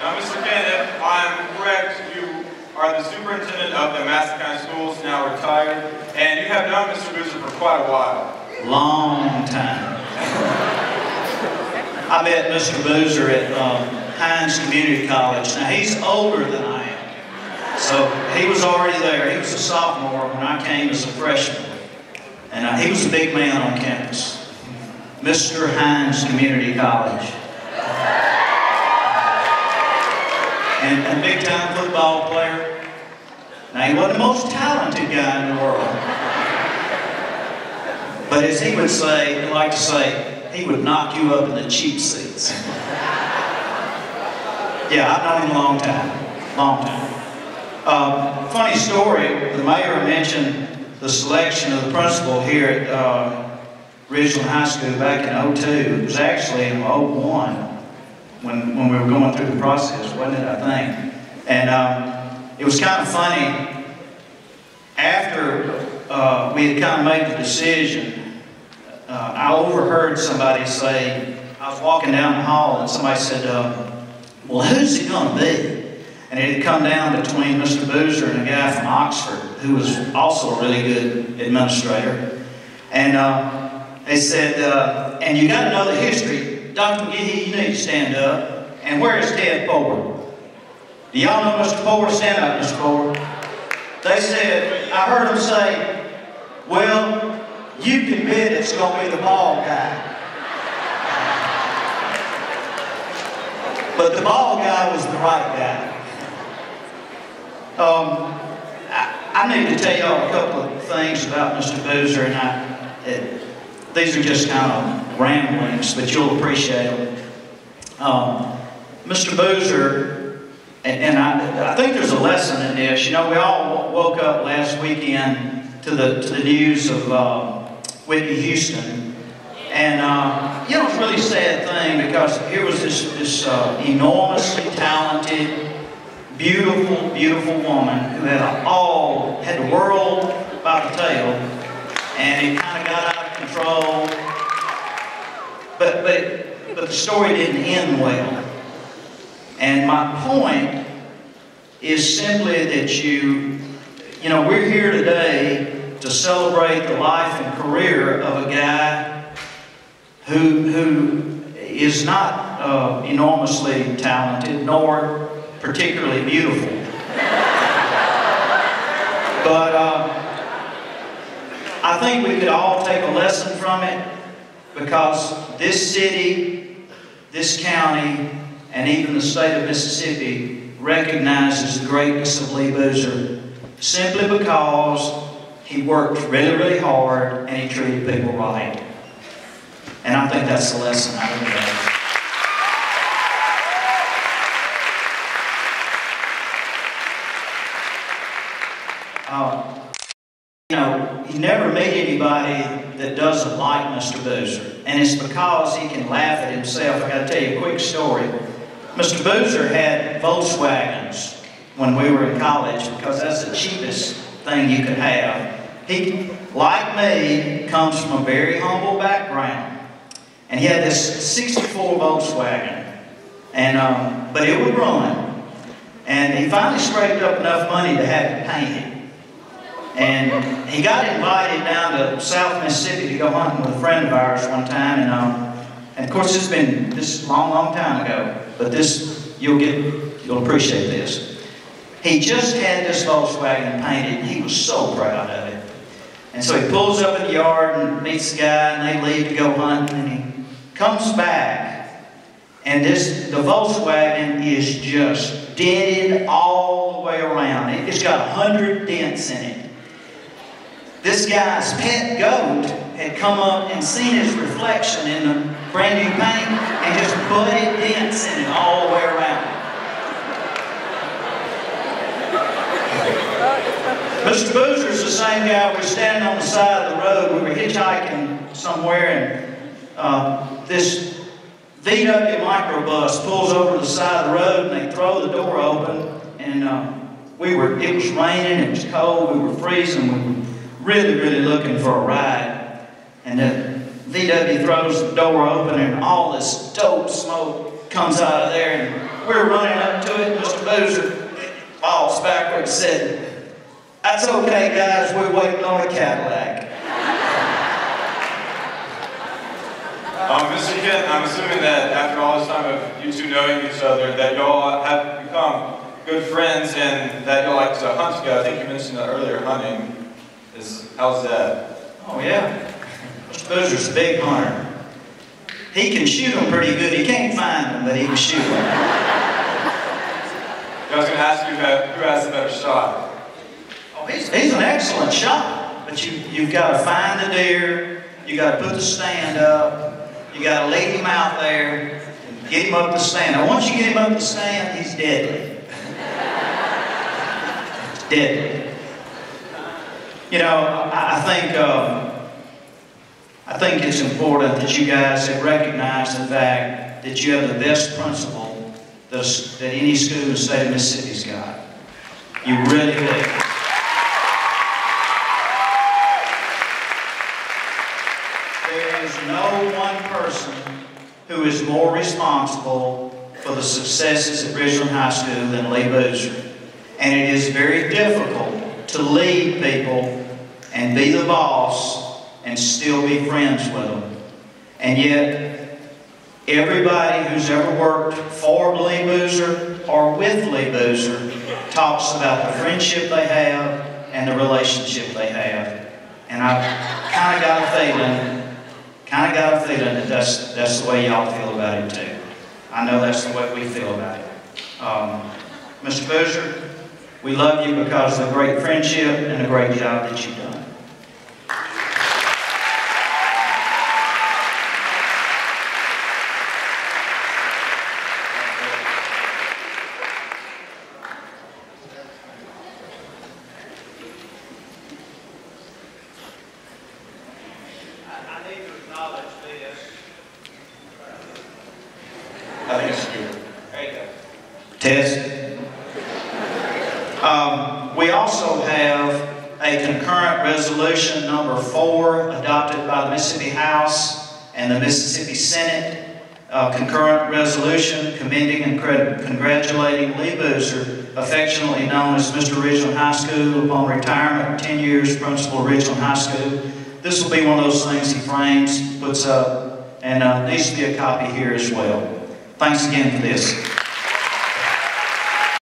Now, Mr. Kenneth, if I'm correct, you are the superintendent of the Madison County Schools, now retired, and you have known Mr. Boozer for quite a while. Long time. I met Mr. Boozer at Hines Community College. Now, he's older than I am, so he was already there. He was a sophomore when I came as a freshman, and he was a big man on campus. Mr. Hines Community College. And a big-time football player. Now, he wasn't the most talented guy in the world. But as he would say, like to say, he would knock you up in the cheap seats. Yeah, I've known him a long time. Long time. Funny story, the mayor mentioned the selection of the principal here at Ridgeland High School back in '02. It was actually in '01 when we were going through the process, wasn't it, I think? And it was kind of funny. After we had kind of made the decision, I overheard somebody say, I was walking down the hall and somebody said, well, who's it going to be? And it had come down between Mr. Boozer and a guy from Oxford who was also a really good administrator. And they said, and you got to know the history. Dr. McGee, you need to stand up. And where is Ted Ford? Do y'all know Mr. Ford? Stand up, Mr. Ford. They said, I heard them say, well, you can bet it's going to be the bald guy. But the bald guy was the right guy. I need to tell y'all a couple of things about Mr. Boozer, and these are just kind of ramblings, but you'll appreciate them. Mr. Boozer, and I think there's a lesson in this. You know, we all woke up last weekend to the news of Whitney Houston, and you know, it's a really sad thing because here was this enormously talented, beautiful, beautiful woman who had the world by the tail, and it kind of got out of control. But the story didn't end well. And my point is simply that you know, we're here today to celebrate the life and career of a guy who is not enormously talented nor particularly beautiful. But I think we could all take a lesson from it, because this city, this county, and even the state of Mississippi recognizes the greatness of Lee Boozer simply because he worked really, really hard and he treated people right. And I think that's the lesson I learned. You know, you never meet anybody that doesn't like Mr. Boozer. And it's because he can laugh at himself. I got to tell you a quick story. Mr. Boozer had Volkswagens when we were in college because that's the cheapest thing you could have. He, like me, comes from a very humble background. And he had this 64 Volkswagen. And, but it would run. And he finally scraped up enough money to have it painted. And he got invited down to South Mississippi to go hunting with a friend of ours one time, and of course this is a long, long time ago, but this you'll appreciate this. He just had this Volkswagen painted, and he was so proud of it. And so he pulls up in the yard and meets the guy, and they leave to go hunting, and he comes back, and the Volkswagen is just dented all the way around. It's got 100 dents in it. This guy's pet goat had come up and seen his reflection in the brand new paint and just butted dents in it all the way around. Mr. Boozer's the same guy. We're standing on the side of the road. We were hitchhiking somewhere, and this VW microbus pulls over to the side of the road, and they throw the door open, and it was raining, it was cold, we were freezing, we were really, really looking for a ride. And the VW throws the door open, and all this dope smoke comes out of there, and we're running up to it. Mr. Boozer falls backwards and said, "That's okay, guys, we're waiting on a Cadillac." Mr. Kent, I'm assuming that after all this time of you two knowing each other, that y'all have become good friends and that y'all like to hunt together. I think you mentioned that earlier, hunting. How's that? Oh, yeah. Mr. Boozer's a big hunter. He can shoot them pretty good. He can't find them, but he can shoot them. I was going to ask you who has the better shot. Oh, he's an excellent shot, but you've got to find the deer, you got to put the stand up, you got to lead him out there, and get him up the stand. Now, once you get him up the stand, he's deadly. He's deadly. You know, I think it's important that you guys have recognized the fact that you have the best principal that any school in the state of Mississippi's got. You really do. There is no one person who is more responsible for the successes at Ridgeland High School than Lee Boozer. And it is very difficult to lead people and be the boss and still be friends with them. And yet, everybody who's ever worked for Lee Boozer or with Lee Boozer talks about the friendship they have and the relationship they have. And I've kind of got a feeling that that's the way y'all feel about it too. I know that's the way we feel about it. Mr. Boozer, we love you because of the great friendship and the great job that you've done. I need to acknowledge this. I think it's good. There you go. Test. We also have a concurrent resolution number 4 adopted by the Mississippi House and the Mississippi Senate. Concurrent resolution commending and congratulating Lee Boozer, affectionately known as Mr. Ridgeland High School, upon retirement, 10 years principal of Ridgeland High School. This will be one of those things he frames, puts up, and needs to be a copy here as well. Thanks again for this.